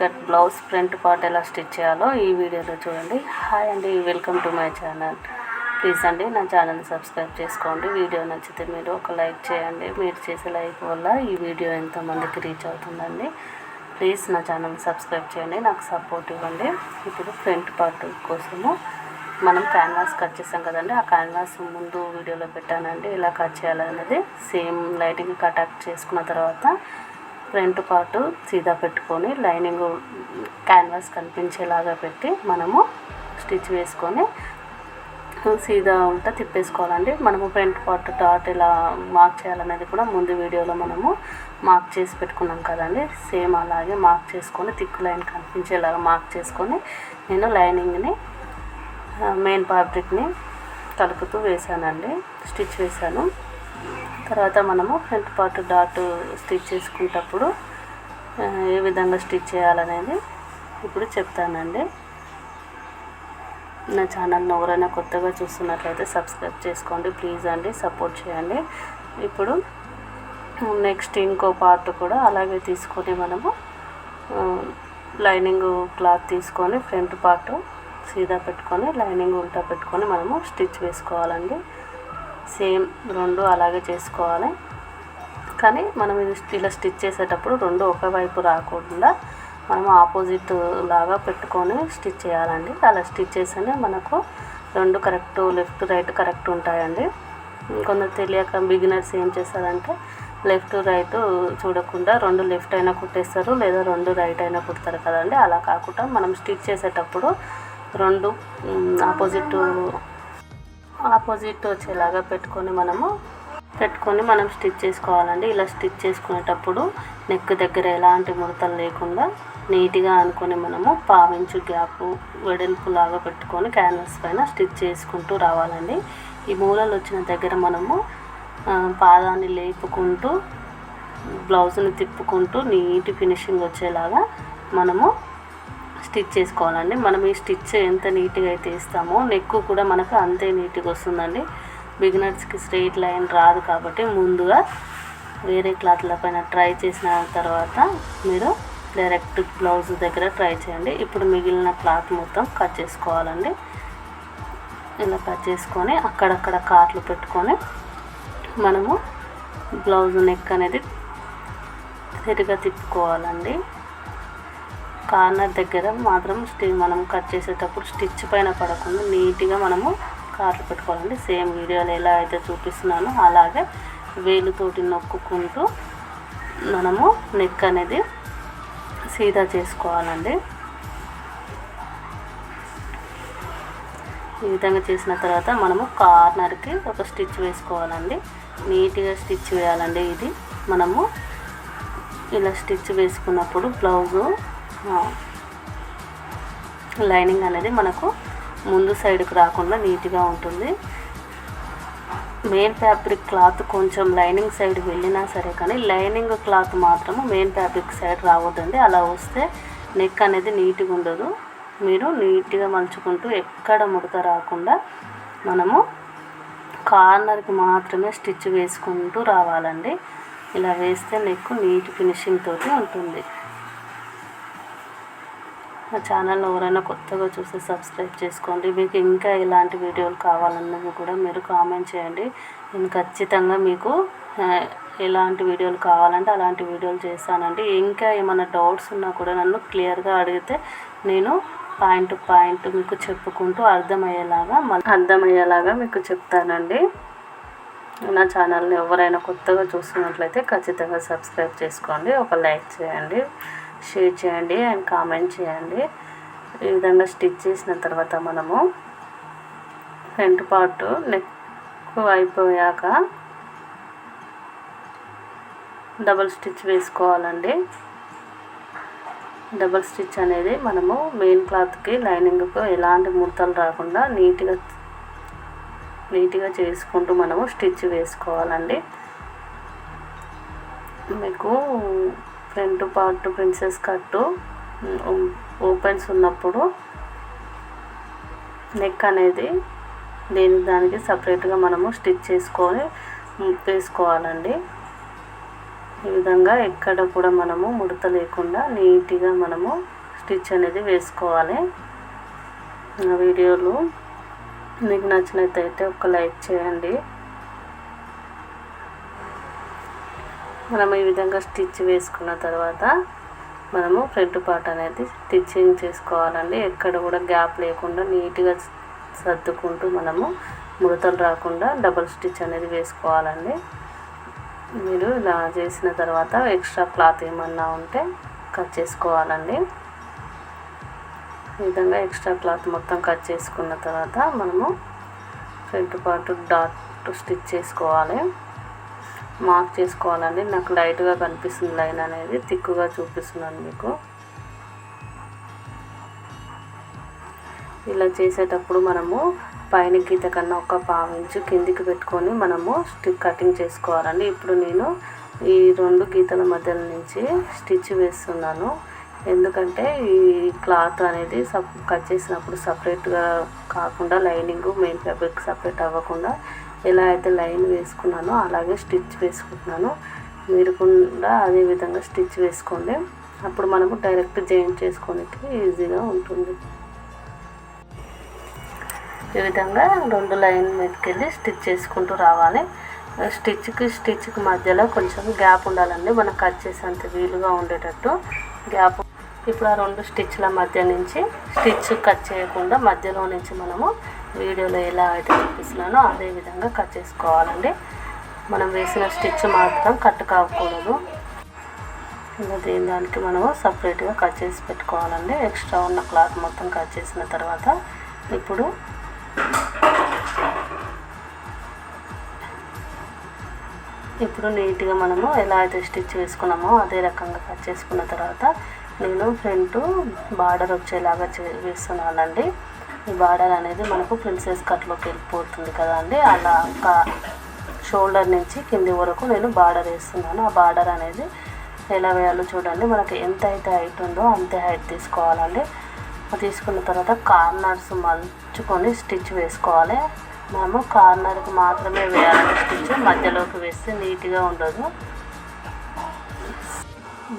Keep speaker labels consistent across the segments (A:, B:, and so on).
A: Cut blouse front part ఎలా stitch చేయాలో ఈ వీడియోలో చూడండి. హాయ్ అండి, welcome to my channel. Please అండి నా ఛానల్ని సబ్స్క్రైబ్ చేసుకోండి. వీడియో నచ్చితే మీరు ఒక లైక్ చేయండి. మీరు చేసే లైక్ వల్ల ఈ వీడియో ఎంతమందికి రీచ్ అవుతుందండి. ప్లీజ్ నా ఛానల్ని సబ్స్క్రైబ్ చేయండి, నాకు సపోర్ట్ ఇవ్వండి. ఇప్పుడు ఫ్రంట్ పార్ట్ కోసము మనం క్యాన్వాస్ కట్ చేసాం కదండి, ఆ క్యాన్వాస్ ముందు వీడియోలో పెట్టానండి. ఇలా కట్ చేయాలనేది సేమ్ లైటింగ్ కట్ చేసుకున్న తర్వాత ఫ్రంట్ పార్ట్ సీదా పెట్టుకొని లైనింగ్ క్యాన్వాస్ కనిపించేలాగా పెట్టి మనము స్టిచ్ వేసుకొని సీదా ఉంటా తిప్పేసుకోవాలండి. మనము ఫ్రంట్ పార్ట్ డాట్ ఎలా మార్క్ చేయాలనేది కూడా ముందు వీడియోలో మనము మార్క్ చేసి పెట్టుకున్నాం కదండి. సేమ్ అలాగే మార్క్ చేసుకొని థిక్ లైన్ కనిపించేలాగా మార్క్ చేసుకొని నేను లైనింగ్ని మెయిన్ ఫ్యాబ్రిక్ని కలుపుతూ వేసానండి, స్టిచ్ వేసాను. తర్వాత మనము ఫ్రంట్ పార్ట్ డాట్ స్టిచ్ చేసుకునేటప్పుడు ఏ విధంగా స్టిచ్ చేయాలనేది ఇప్పుడు చెప్తానండి. నా ఛానల్ని ఎవరైనా కొత్తగా చూస్తున్నట్లయితే సబ్స్క్రైబ్ చేసుకోండి, ప్లీజ్ అండి, సపోర్ట్ చేయండి. ఇప్పుడు నెక్స్ట్ ఇంకో పార్ట్ కూడా అలాగే తీసుకొని మనము లైనింగ్ క్లాత్ తీసుకొని ఫ్రంట్ పార్ట్ సీదా పెట్టుకొని లైనింగ్ ఉల్టా పెట్టుకొని మనము స్టిచ్ వేసుకోవాలండి. సేమ్ రెండు అలాగే చేసుకోవాలి. కానీ మనం ఇలా స్టిచ్ చేసేటప్పుడు రెండు ఒకవైపు రాకుండా మనం ఆపోజిట్ లాగా పెట్టుకొని స్టిచ్ చేయాలండి. అలా స్టిచ్ చేస్తేనే మనకు రెండు కరెక్ట్, లెఫ్ట్ రైట్ కరెక్ట్ ఉంటాయండి. కొందరు తెలియక బిగినర్స్ ఏం చేస్తారంటే లెఫ్ట్ రైట్ చూడకుండా రెండు లెఫ్ట్ అయినా కుట్టేస్తారు, లేదా రెండు రైట్ అయినా కుడతారు కదండి. అలా కాకుండా మనం స్టిచ్ చేసేటప్పుడు రెండు ఆపోజిట్ వచ్చేలాగా పెట్టుకొని మనం స్టిచ్ చేసుకోవాలండి. ఇలా స్టిచ్ చేసుకునేటప్పుడు నెక్ దగ్గర ఎలాంటి ముడతలు లేకుండా నీట్గా అనుకొని మనము పావించు గ్యాప్ వెడల్పులాగా పెట్టుకొని క్యాన్వాస్ పైన స్టిచ్ చేసుకుంటూ రావాలండి. ఈ మూలలు వచ్చిన దగ్గర మనము పాదాన్ని లేపుకుంటూ బ్లౌజ్ని తిప్పుకుంటూ నీట్ ఫినిషింగ్ వచ్చేలాగా మనము స్టిచ్ చేసుకోవాలండి. మనం ఈ స్టిచ్ ఎంత నీట్గా అయితే ఇస్తామో నెక్ కూడా మనకు అంతే నీట్గా వస్తుందండి. బిగినర్స్కి స్ట్రెయిట్ లైన్ రాదు కాబట్టి ముందుగా వేరే క్లాత్ల పైన ట్రై చేసిన తర్వాత మీరు డైరెక్ట్ బ్లౌజ్ దగ్గర ట్రై చేయండి. ఇప్పుడు మిగిలిన క్లాత్ మొత్తం కట్ చేసుకోవాలండి. ఇలా కట్ చేసుకొని అక్కడక్కడ కాట్లు పెట్టుకొని మనము బ్లౌజ్ నెక్ అనేది సరిగా తిప్పుకోవాలండి. కార్నర్ దగ్గర మాత్రం మనం కట్ చేసేటప్పుడు స్టిచ్ పైన పడకుండా నీట్గా మనము కాట్లు పెట్టుకోవాలండి. సేమ్ వీడియోలో ఎలా అయితే చూపిస్తున్నానో అలాగే వేలుతోటి నొక్కుకుంటూ మనము నెక్ అనేది సీదా చేసుకోవాలండి. ఈ విధంగా చేసిన తర్వాత మనము కార్నర్కి ఒక స్టిచ్ వేసుకోవాలండి. నీట్గా స్టిచ్ వేయాలండి. ఇది మనము ఇలా స్టిచ్ వేసుకున్నప్పుడు బ్లౌజు లైనింగ్ అనేది మనకు ముందు సైడ్కి రాకుండా నీట్గా ఉంటుంది. మెయిన్ ఫ్యాబ్రిక్ క్లాత్ కొంచెం లైనింగ్ సైడ్ వెళ్ళినా సరే కానీ లైనింగ్ క్లాత్ మాత్రము మెయిన్ ఫ్యాబ్రిక్ సైడ్ రావద్దండి. అలా వస్తే నెక్ అనేది నీట్గా ఉండదు. మీరు నీట్గా మలుచుకుంటూ ఎక్కడ ముడత రాకుండా మనము కార్నర్కి మాత్రమే స్టిచ్ వేసుకుంటూ రావాలండి. ఇలా వేస్తే నెక్ నీట్ ఫినిషింగ్ తోటి ఉంటుంది. నా ఛానల్ ఎవరైనా కొత్తగా చూస్తే సబ్స్క్రైబ్ చేసుకోండి. మీకు ఇంకా ఇలాంటి వీడియోలు కావాలన్నది కూడా మీరు కామెంట్ చేయండి. నేను ఖచ్చితంగా మీకు ఎలాంటి వీడియోలు కావాలంటే అలాంటి వీడియోలు చేస్తానండి. ఇంకా ఏమైనా డౌట్స్ ఉన్నా కూడా నన్ను క్లియర్గా అడిగితే నేను పాయింట్ పాయింట్ మీకు చెప్పుకుంటూ అర్థమయ్యేలాగా మీకు చెప్తానండి. నా ఛానల్ని ఎవరైనా కొత్తగా చూస్తున్నట్లయితే ఖచ్చితంగా సబ్స్క్రైబ్ చేసుకోండి, ఒక లైక్ చేయండి, షేర్ చేయండి అండ్ కామెంట్ చేయండి. ఈ విధంగా స్టిచ్ చేసిన తర్వాత మనము ఫ్రంట్ పార్ట్ నెక్ అయిపోయాక డబుల్ స్టిచ్ వేసుకోవాలండి. డబుల్ స్టిచ్ అనేది మనము మెయిన్ క్లాత్కి లైనింగ్కు ఎలాంటి ముడతలు రాకుండా నీట్గా చేసుకుంటూ మనము స్టిచ్ వేసుకోవాలండి. మీకు ఫ్రంట్ పార్ట్ ప్రిన్సెస్ కట్టు ఓపెన్స్ ఉన్నప్పుడు నెక్ అనేది దానికి సపరేట్గా మనము స్టిచ్ చేసుకొని వేసుకోవాలండి. ఈ విధంగా ఎక్కడ కూడా మనము ముడత లేకుండా నీట్గా మనము స్టిచ్ అనేది వేసుకోవాలి. నా వీడియోలు మీకు నచ్చినట్టయితే ఒక లైక్ చేయండి. మనం ఈ విధంగా స్టిచ్ వేసుకున్న తర్వాత మనము ఫ్రంట్ పార్ట్ అనేది స్టిచ్చింగ్ చేసుకోవాలండి. ఎక్కడ కూడా గ్యాప్ లేకుండా నీట్గా సర్దుకుంటూ మనము ముడతలు రాకుండా డబుల్ స్టిచ్ అనేది వేసుకోవాలండి. మీరు ఇలా చేసిన తర్వాత ఎక్స్ట్రా క్లాత్ ఏమన్నా ఉంటే కట్ చేసుకోవాలండి. ఈ విధంగా ఎక్స్ట్రా క్లాత్ మొత్తం కట్ చేసుకున్న తర్వాత మనము ఫ్రంట్ పార్ట్ డాట్ స్టిచ్ చేసుకోవాలి. మార్క్ చేసుకోవాలండి. నాకు లైట్గా కనిపిస్తుంది లైన్ అనేది, థిక్గా చూపిస్తున్నాను మీకు. ఇలా చేసేటప్పుడు మనము పైన గీత కన్నా ఒక పావు ఇంచు కిందికి పెట్టుకొని మనము కటింగ్ చేసుకోవాలండి. ఇప్పుడు నేను ఈ 2 గీతల మధ్య నుంచి స్టిచ్ వేస్తున్నాను. ఎందుకంటే ఈ క్లాత్ అనేది కట్ చేసినప్పుడు సపరేట్గా కాకుండా లైనింగ్ మెయిన్ ఫ్యాబ్రిక్ సపరేట్ అవ్వకుండా ఎలా అయితే లైన్ వేసుకున్నానో అలాగే స్టిచ్ వేసుకుంటున్నాను. మీరు కూడా అదే విధంగా స్టిచ్ వేసుకోండి. అప్పుడు మనకు డైరెక్ట్ జాయిన్ చేసుకోవడానికి ఈజీగా ఉంటుంది. ఈ విధంగా 2 లైన్ మీదకి వెళ్ళి స్టిచ్ చేసుకుంటూ రావాలి. స్టిచ్కి మధ్యలో కొంచెం గ్యాప్ ఉండాలండి, మనం కట్ చేసేంత వీలుగా ఉండేటట్టు గ్యాప్. ఇప్పుడు ఆ 2 స్టిచ్ల మధ్య నుంచి స్టిచ్ కట్ చేయకుండా మధ్యలో నుంచి మనము వీడియోలో ఎలా అయితే చూపిస్తున్నానో అదే విధంగా కట్ చేసుకోవాలండి. మనం వేసిన స్టిచ్ మాత్రం కట్ కాకూడదు. ఇలా దానికి మనము సపరేట్గా కట్ చేసి పెట్టుకోవాలండి. ఎక్స్ట్రా ఉన్న క్లాత్ మొత్తం కట్ చేసిన తర్వాత ఇప్పుడు నీట్గా మనము ఎలా అయితే స్టిచ్ వేసుకున్నామో అదే రకంగా కట్ చేసుకున్న తర్వాత నేను ఫ్రంట్ బార్డర్ వచ్చేలాగా వేస్తున్నానండి. ఈ బార్డర్ అనేది మనకు ప్రిన్సెస్ కట్లోకి వెళ్ళిపోతుంది కదా అండి. అలా ఒక షోల్డర్ నుంచి కింది వరకు నేను బార్డర్ వేస్తున్నాను. ఆ బార్డర్ అనేది ఎలా వేయాలో చూడండి. మనకి ఎంత అయితే హైట్ ఉందో అంతే హైట్ తీసుకోవాలండి. తీసుకున్న తర్వాత కార్నర్స్ మలుచుకొని స్టిచ్ వేసుకోవాలి. మనము కార్నర్కి మాత్రమే వేయాలి స్టిచ్, మధ్యలోకి వేస్తే నీట్గా ఉండదు.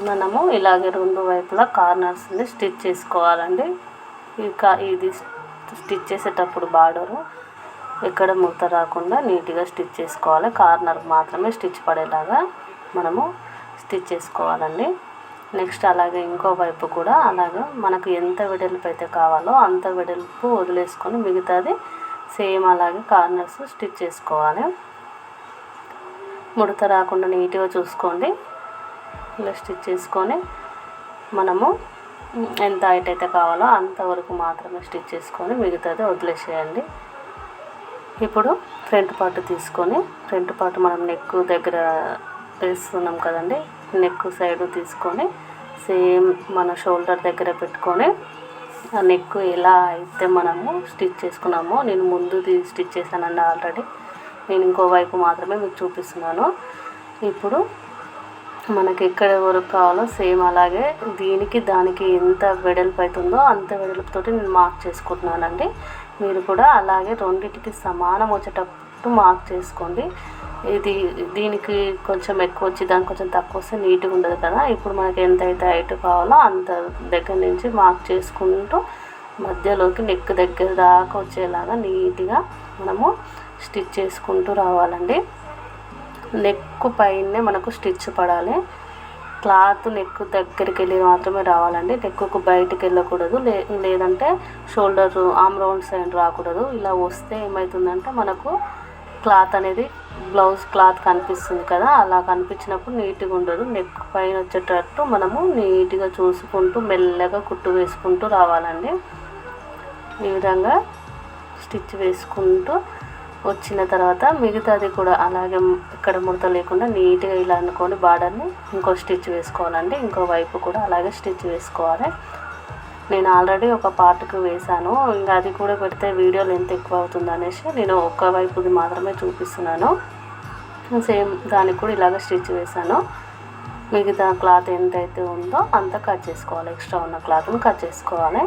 A: మనము ఇలాగే 2 వైపులా కార్నర్స్ని స్టిచ్ చేసుకోవాలండి. ఇది స్టిచ్ చేసేటప్పుడు బార్డరు ఎక్కడ ముడత రాకుండా నీట్గా స్టిచ్ చేసుకోవాలి. కార్నర్కి మాత్రమే స్టిచ్ పడేలాగా మనము స్టిచ్ చేసుకోవాలండి. నెక్స్ట్ అలాగే ఇంకో వైపు కూడా అలాగే మనకు ఎంత వెడల్పు అయితే కావాలో అంత వెడల్పు వదిలేసుకొని మిగతాది సేమ్ అలాగే కార్నర్స్ స్టిచ్ చేసుకోవాలి. ముడత రాకుండా నీట్గా చూసుకోండి. ఇలా స్టిచ్ చేసుకొని మనము ఎంత హైట్ అయితే కావాలో అంతవరకు మాత్రమే స్టిచ్ చేసుకొని మిగతాది వదిలేసేయండి. ఇప్పుడు ఫ్రంట్ పార్ట్ తీసుకొని ఫ్రంట్ పార్ట్ మనం నెక్ దగ్గర వేస్తున్నాం కదండి, నెక్ సైడ్ తీసుకొని సేమ్ మన షోల్డర్ దగ్గర పెట్టుకొని ఆ నెక్ ఎలా అయితే మనము స్టిచ్ చేసుకున్నామో, నేను ముందుది స్టిచ్ చేశానండి ఆల్రెడీ, నేను ఇంకో వైపు మాత్రమే మీకు చూపిస్తున్నాను. ఇప్పుడు మనకి ఎక్కడ వరకు కావాలో సేమ్ అలాగే దానికి ఎంత వెడల్పు అవుతుందో అంత వెడల్పుతోటి నేను మార్క్ చేసుకుంటున్నానండి. మీరు కూడా అలాగే రెండింటికి సమానం వచ్చేటట్టు మార్క్ చేసుకోండి. దీనికి కొంచెం ఎక్కువ వచ్చి దానికి కొంచెం తక్కువ వస్తే నీట్గా ఉండదు కదా. ఇప్పుడు మనకి ఎంత అయితే హైట్ కావాలో అంత దగ్గర నుంచి మార్క్ చేసుకుంటూ మధ్యలోకి నెక్ దగ్గర దాకా వచ్చేలాగా నీట్గా మనము స్టిచ్ చేసుకుంటూ రావాలండి. నెక్ పైనే మనకు స్టిచ్ పడాలి. క్లాత్ నెక్ దగ్గరికి వెళ్ళి మాత్రమే రావాలండి. నెక్కు బయటికి వెళ్ళకూడదు, లేదంటే షోల్డర్ ఆమ్ రౌండ్ సైడ్ రాకూడదు. ఇలా వస్తే ఏమవుతుందంటే మనకు క్లాత్ అనేది బ్లౌజ్ క్లాత్ కనిపిస్తుంది కదా, అలా కనిపించినప్పుడు నీట్గా ఉండదు. నెక్ పైన వచ్చేటట్టు మనము నీట్గా చూసుకుంటూ మెల్లగా కుట్టు వేసుకుంటూ రావాలండి. ఈ విధంగా స్టిచ్ వేసుకుంటూ వచ్చిన తర్వాత మిగతాది కూడా అలాగే ఇక్కడ ముడత లేకుండా నీట్గా ఇలా అనుకొని బార్డర్ని ఇంకో స్టిచ్ వేసుకోవాలండి. ఇంకో వైపు కూడా అలాగే స్టిచ్ వేసుకోవాలి. నేను ఆల్రెడీ ఒక పార్ట్కి వేసాను, ఇంకా అది కూడా పెడితే వీడియో లెంత్ ఎక్కువ అవుతుంది అనేసి నేను ఒక వైపుది మాత్రమే చూపిస్తున్నాను. సేమ్ దానికి కూడా ఇలాగ స్టిచ్ వేసాను. మిగతా క్లాత్ ఎంతైతే ఉందో అంత కట్ చేసుకోవాలి. ఎక్స్ట్రా ఉన్న క్లాత్ని కట్ చేసుకోవాలి.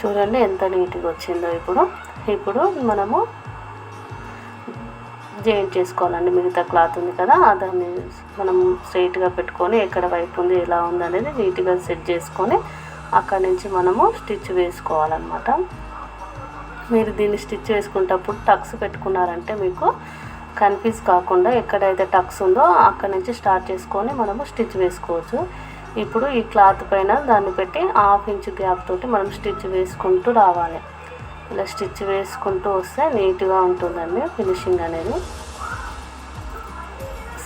A: చూడండి ఎంత నీట్గా వచ్చిందో. ఇప్పుడు మనము జాయింట్ చేసుకోవాలండి. మిగతా క్లాత్ ఉంది కదా, దాన్ని మనం స్ట్రైట్గా పెట్టుకొని ఎక్కడ వైపు ఉంది ఎలా ఉంది అనేది నీట్గా సెట్ చేసుకొని అక్కడి నుంచి మనము స్టిచ్ వేసుకోవాలన్నమాట. మీరు దీన్ని స్టిచ్ వేసుకునేటప్పుడు టక్స్ పెట్టుకున్నారంటే మీకు కన్ఫ్యూజ్ కాకుండా ఎక్కడైతే టక్స్ ఉందో అక్కడి నుంచి స్టార్ట్ చేసుకొని మనము స్టిచ్ వేసుకోవచ్చు. ఇప్పుడు ఈ క్లాత్ పైన దాన్ని పెట్టి 1/2 ఇంచ్ గ్యాప్ తోటి మనం స్టిచ్ వేసుకుంటూ రావాలి. ఇలా స్టిచ్ వేసుకుంటూ వస్తే నీట్గా ఉంటుందండి ఫినిషింగ్ అనేది.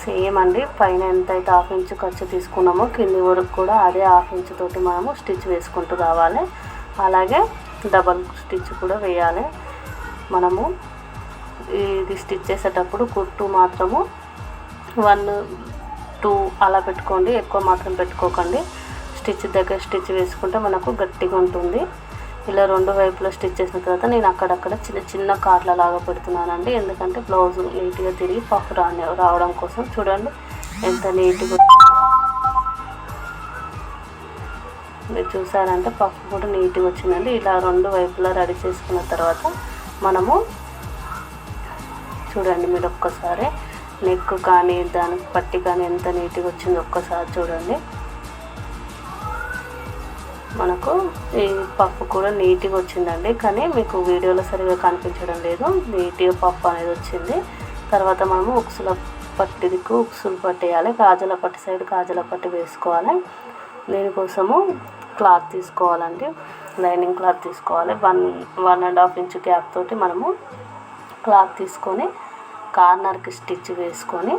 A: సేమ్ అండి, పైన ఎంతైతే 1/2 ఇంచ్ ఖర్చు తీసుకున్నామో కింది వరకు కూడా అదే 1/2 ఇంచ్ తోటి మనము స్టిచ్ వేసుకుంటూ రావాలి. అలాగే డబల్ స్టిచ్ కూడా వేయాలి. మనము ఇది స్టిచ్ చేసేటప్పుడు కుట్టు మాత్రము 1, 2 అలా పెట్టుకోండి, ఎక్కువ మాత్రం పెట్టుకోకండి. స్టిచ్ దగ్గర స్టిచ్ వేసుకుంటే మనకు గట్టిగా ఉంటుంది. ఇలా 2 వైపులో స్టిచ్ చేసిన తర్వాత నేను అక్కడక్కడ చిన్న చిన్న కార్ల లాగా పెడుతున్నానండి. ఎందుకంటే బ్లౌజ్ నీట్గా తిరిగి పఫ్ రావడం కోసం. చూడండి ఎంత నీట్గా మీరు చూసారంటే పఫ్ కూడా నీట్గా వచ్చిందండి. ఇలా 2 వైపులా రెడీ చేసుకున్న తర్వాత మనము చూడండి, మీరు ఒక్కసారి నెక్ కానీ దానికి పట్టి కానీ ఎంత నీట్గా వచ్చిందో ఒక్కసారి చూడండి. మనకు ఈ పఫ్ కూడా నీట్గా వచ్చిందండి, కానీ మీకు వీడియోలో సరిగా కనిపించడం లేదు. నీట్గా పఫ్ అనేది వచ్చింది. తర్వాత మనము ఉక్సుల పట్టి దిక్కు ఉక్సులు పట్టేయాలి. కాజల పట్టి సైడ్ కాజల పట్టి వేసుకోవాలి. దీనికోసము క్లాత్ తీసుకోవాలండి, లైనింగ్ క్లాత్ తీసుకోవాలి. 1.5 ఇంచ్ గ్యాప్ తోటి మనము క్లాత్ తీసుకొని కార్నర్కి స్టిచ్ వేసుకొని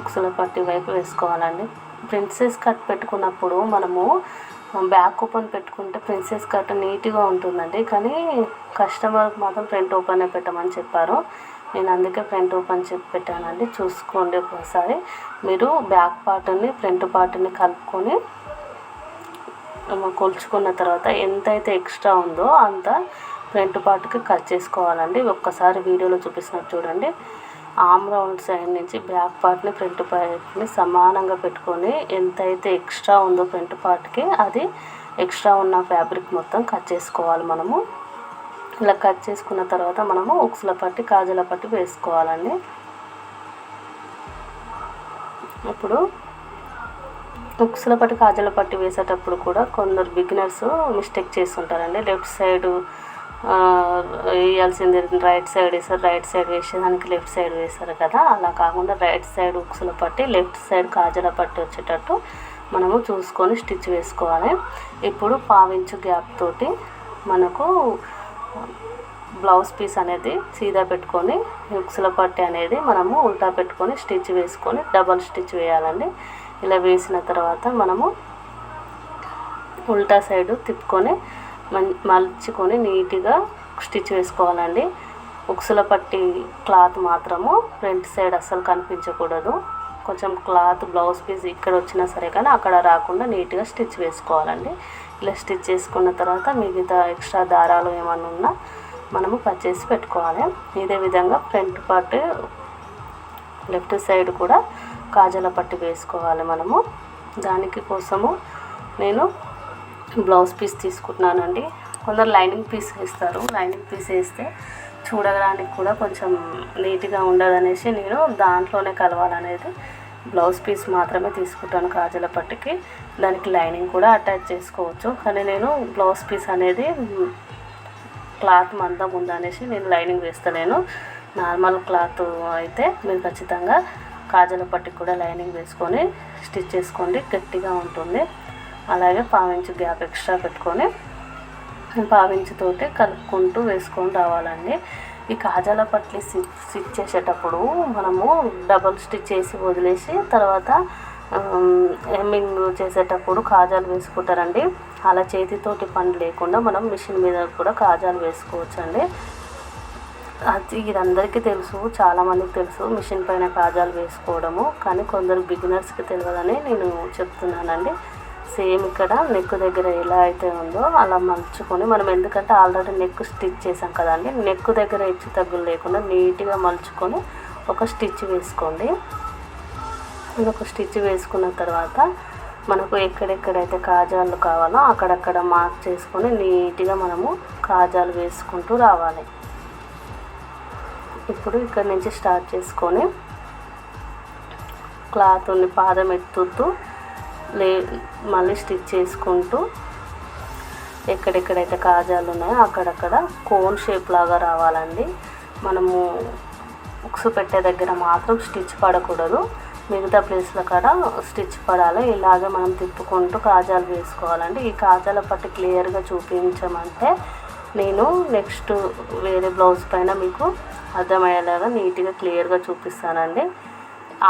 A: ఉక్సుల పట్టి వైపు వేసుకోవాలండి. ప్రిన్సెస్ కట్ పెట్టుకున్నప్పుడు మనము బ్యాక్ ఓపెన్ పెట్టుకుంటే ప్రిన్సెస్ కట్ నీట్గా ఉంటుందండి, కానీ కస్టమర్కి మాత్రం ఫ్రంట్ ఓపెనే పెట్టమని చెప్పారు. నేను అందుకే ఫ్రంట్ ఓపెన్ పెట్టానండి. చూసుకోండి ఒకసారి. మీరు బ్యాక్ పార్ట్ని ఫ్రంట్ పార్ట్ని కలుపుకొని కొలుచుకున్న తర్వాత ఎంతైతే ఎక్స్ట్రా ఉందో అంత ఫ్రంట్ పార్ట్కి కట్ చేసుకోవాలండి. ఒక్కసారి వీడియోలో చూపిస్తున్నట్టు చూడండి. ఆమ్ రౌండ్ సైడ్ నుంచి బ్యాక్ పార్ట్ని ఫ్రంట్ పార్ట్ని సమానంగా పెట్టుకొని ఎంతైతే ఎక్స్ట్రా ఉందో ఫ్రంట్ పార్ట్కి అది ఎక్స్ట్రా ఉన్న ఫ్యాబ్రిక్ మొత్తం కట్ చేసుకోవాలి మనము. ఇలా కట్ చేసుకున్న తర్వాత మనము ఉక్సుల పట్టి కాజల పట్టి వేసుకోవాలండి. ఇప్పుడు ఉక్సుల పట్టి కాజల పట్టి వేసేటప్పుడు కూడా కొందరు బిగినర్స్ మిస్టేక్ చేస్తుంటారండి. లెఫ్ట్ సైడ్ వేయాల్సింది రైట్ సైడ్ వేస్తారు, రైట్ సైడ్ వేసేదానికి లెఫ్ట్ సైడ్ వేస్తారు కదా. అలా కాకుండా రైట్ సైడ్ ఉక్సుల పట్టి లెఫ్ట్ సైడ్ కాజల పట్టి వచ్చేటట్టు మనము చూసుకొని స్టిచ్ వేసుకోవాలి. ఇప్పుడు 1/2 ఇంచ్ గ్యాప్ తోటి మనకు బ్లౌజ్ పీస్ అనేది సీదా పెట్టుకొని ఉక్సుల పట్టి అనేది మనము ఉల్టా పెట్టుకొని స్టిచ్ వేసుకొని డబల్ స్టిచ్ వేయాలండి. ఇలా వేసిన తర్వాత మనము ఉల్టా సైడు తిప్పుకొని మలుచుకొని నీట్గా స్టిచ్ వేసుకోవాలండి. ఉక్సుల పట్టి క్లాత్ మాత్రము ఫ్రంట్ సైడ్ అస్సలు కనిపించకూడదు. కొంచెం క్లాత్ బ్లౌజ్ పీస్ ఇక్కడ వచ్చినా సరే కానీ అక్కడ రాకుండా నీట్గా స్టిచ్ వేసుకోవాలండి. ఇలా స్టిచ్ చేసుకున్న తర్వాత మిగతా ఎక్స్ట్రా దారాలు ఏమన్నా ఉన్నా మనము కట్ చేసి పెట్టుకోవాలి. ఇదే విధంగా ఫ్రంట్ పార్ట్ లెఫ్ట్ సైడ్ కూడా కాజల పట్టి వేసుకోవాలి మనము. దానికి కోసము నేను బ్లౌజ్ పీస్ తీసుకుంటున్నానండి. కొందరు లైనింగ్ పీస్ వేస్తారు. లైనింగ్ పీస్ వేస్తే చూడడానికి కూడా కొంచెం నీట్గా ఉండదనేసి నేను దాంట్లోనే కలవాలనేది బ్లౌజ్ పీస్ మాత్రమే తీసుకుంటాను కాజల పట్టికి. దానికి లైనింగ్ కూడా అటాచ్ చేసుకోవచ్చు, కానీ నేను బ్లౌజ్ పీస్ అనేది క్లాత్ మందం ఉందనేసి నేను లైనింగ్ వేస్తలేను. నార్మల్ క్లాత్ అయితే మీరు ఖచ్చితంగా కాజల పట్టికి కూడా లైనింగ్ వేసుకొని స్టిచ్ చేసుకోండి, గట్టిగా ఉంటుంది. అలాగే 1/2 ఇంచ్ గ్యాప్ ఎక్స్ట్రా పెట్టుకొని 1/2 ఇంచ్ తోటి కలుపుకుంటూ వేసుకొని రావాలండి. ఈ కాజాల పట్లి స్టిచ్ చేసేటప్పుడు మనము డబల్ స్టిచ్ చేసి వదిలేసి తర్వాత హెమ్మింగ్ చేసేటప్పుడు కాజాలు వేసుకుంటారండి. అలా చేతితోటి పని లేకుండా మనం మిషన్ మీద కూడా కాజాలు వేసుకోవచ్చండి. ఇది అందరికీ తెలుసు, చాలామందికి తెలుసు మిషన్ పైన కాజాలు వేసుకోవడము, కానీ కొందరు బిగినర్స్కి తెలియదని నేను చెప్తున్నానండి. సేమ్ ఇక్కడ నెక్ దగ్గర ఎలా అయితే ఉందో అలా మలుచుకొని మనం, ఎందుకంటే ఆల్రెడీ నెక్ స్టిచ్ చేసాం కదండి, నెక్ దగ్గర హెచ్చు తగ్గులు లేకుండా నీట్గా మలుచుకొని ఒక స్టిచ్ వేసుకోండి. ఒక స్టిచ్ వేసుకున్న తర్వాత మనకు ఎక్కడెక్కడైతే కాజాలు కావాలో అక్కడక్కడ మార్క్ చేసుకొని నీట్గా మనము కాజాలు వేసుకుంటూ రావాలి. ఇప్పుడు ఇక్కడ నుంచి స్టార్ట్ చేసుకొని క్లాత్ని పాదం ఎత్తుతూ మళ్ళీ స్టిచ్ చేసుకుంటూ ఎక్కడెక్కడైతే కాజాలు ఉన్నాయో అక్కడక్కడ కోన్ షేప్ లాగా రావాలండి. మనము ఉక్సు పెట్టే దగ్గర మాత్రం స్టిచ్ పడకూడదు, మిగతా ప్లేస్ల కాడ స్టిచ్ పడాలి. ఇలాగే మనం తిప్పుకుంటూ కాజాలు వేసుకోవాలండి. ఈ కాజాల పట్టి క్లియర్గా చూపించమంటే నేను నెక్స్ట్ వేరే బ్లౌజ్ పైన మీకు అర్థమయ్యేలాగా నీట్గా క్లియర్గా చూపిస్తానండి.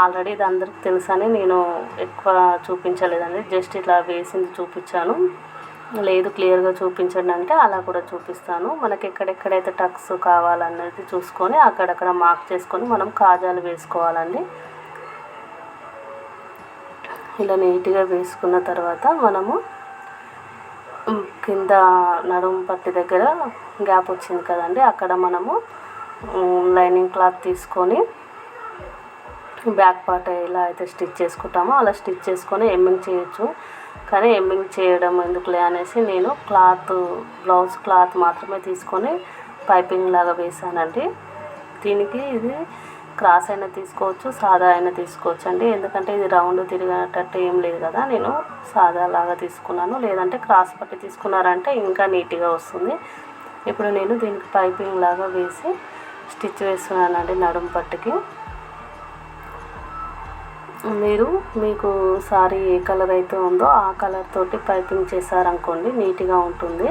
A: ఆల్రెడీ ఇది అందరికి తెలుసని నేను ఎక్కువ చూపించలేదండి, జస్ట్ ఇట్లా వేసింది చూపించాను. లేదు క్లియర్గా చూపించండి అంటే అలా కూడా చూపిస్తాను. మనకి ఎక్కడెక్కడైతే టక్స్ కావాలన్నది చూసుకొని అక్కడక్కడ మార్క్ చేసుకొని మనం కాజాలు వేసుకోవాలండి. ఇలా నీట్గా వేసుకున్న తర్వాత మనము కింద నడుము పట్టి దగ్గర గ్యాప్ వచ్చింది కదండి, అక్కడ మనము లైనింగ్ క్లాత్ తీసుకొని బ్యాక్ పార్ట్ ఎలా అయితే స్టిచ్ చేసుకుంటామో అలా స్టిచ్ చేసుకొని ఎమ్మింగ్ చేయొచ్చు. కానీ ఎమ్మింగ్ చేయడం ఎందుకులే అనేసి నేను బ్లౌజ్ క్లాత్ మాత్రమే తీసుకొని పైపింగ్ లాగా వేసానండి. దీనికి ఇది క్రాస్ అయినా తీసుకోవచ్చు, సాదా అయినా తీసుకోవచ్చు అండి. ఎందుకంటే ఇది రౌండ్ తిరిగేటట్టు ఏం లేదు కదా, నేను సాదా లాగా తీసుకున్నాను. లేదంటే క్రాస్ పట్టి తీసుకున్నారంటే ఇంకా నీట్గా వస్తుంది. ఇప్పుడు నేను దీనికి పైపింగ్ లాగా వేసి స్టిచ్ వేస్తున్నానండి నడుము పట్టికి. మీకు సారీ ఏ కలర్ అయితే ఉందో ఆ కలర్ తోటి పైపింగ్ చేశారనుకోండి నీట్గా ఉంటుంది.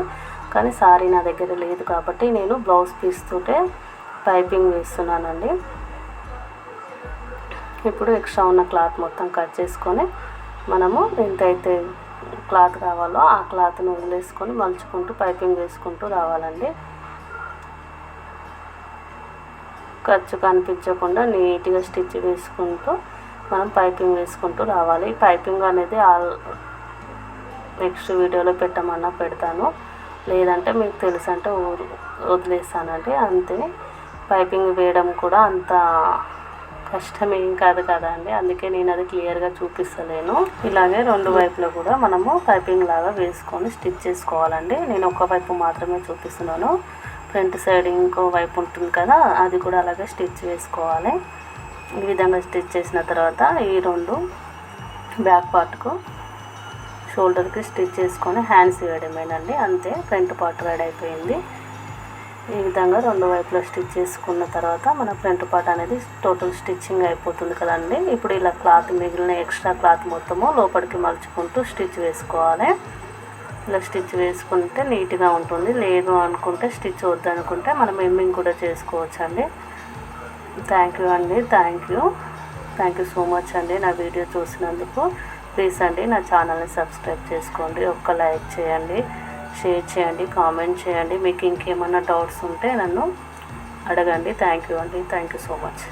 A: కానీ సారీ నా దగ్గర లేదు కాబట్టి నేను బ్లౌజ్ పీస్ తోటే పైపింగ్ వేస్తున్నానండి. ఇప్పుడు ఎక్స్ట్రా ఉన్న క్లాత్ మొత్తం కట్ చేసుకొని మనము ఎంతైతే క్లాత్ కావాలో ఆ క్లాత్ను వదిలేసుకొని మలుచుకుంటూ పైపింగ్ వేసుకుంటూ రావాలండి. ఖర్చు కనిపించకుండా నీట్గా స్టిచ్ వేసుకుంటూ మనం పైపింగ్ వేసుకుంటూ రావాలి. పైపింగ్ అనేది నెక్స్ట్ వీడియోలో పెట్టమన్నా పెడతాను, లేదంటే మీకు తెలుసు అంటే వదిలేస్తానండి అంతే. పైపింగ్ వేయడం కూడా అంత కష్టం ఏం కాదు కదండి, అందుకే నేను అది క్లియర్గా చూపిస్తలేను. ఇలాగే రెండు వైపులో కూడా మనము పైపింగ్ లాగా వేసుకొని స్టిచ్ చేసుకోవాలండి. నేను ఒక వైపు మాత్రమే చూపిస్తున్నాను, ఫ్రంట్ సైడ్ ఇంకో వైపు ఉంటుంది కదా అది కూడా అలాగే స్టిచ్ వేసుకోవాలి. ఈ విధంగా స్టిచ్ చేసిన తర్వాత ఈ రెండు బ్యాక్ పార్ట్కు షోల్డర్కి స్టిచ్ చేసుకొని హ్యాండ్స్ వేయడమేనండి, అంతే. ఫ్రంట్ పార్ట్ రెడీ అయిపోయింది. ఈ విధంగా రెండు వైపులో స్టిచ్ చేసుకున్న తర్వాత మన ఫ్రంట్ పార్ట్ అనేది టోటల్ స్టిచ్చింగ్ అయిపోతుంది కదండి. ఇప్పుడు ఇలా క్లాత్ మిగిలిన ఎక్స్ట్రా క్లాత్ మొత్తము లోపలికి మలుచుకుంటూ స్టిచ్ వేసుకోవాలి. ఇలా స్టిచ్ వేసుకుంటే నీట్గా ఉంటుంది. లేదు అనుకుంటే స్టిచ్ వద్దనుకుంటే మనం ఎమ్మింగ్ కూడా చేసుకోవచ్చండి. థ్యాంక్ యూ అండి, థ్యాంక్ యూ సో మచ్ అండి నా వీడియో చూసినందుకు. ప్లీజ్ అండి నా ఛానల్ని సబ్స్క్రైబ్ చేసుకోండి, ఒక్క లైక్ చేయండి, షేర్ చేయండి, కామెంట్ చేయండి. మీకు ఇంకేమన్నా డౌట్స్ ఉంటే నన్ను అడగండి. థ్యాంక్ యూ అండి, థ్యాంక్ యూ సో మచ్.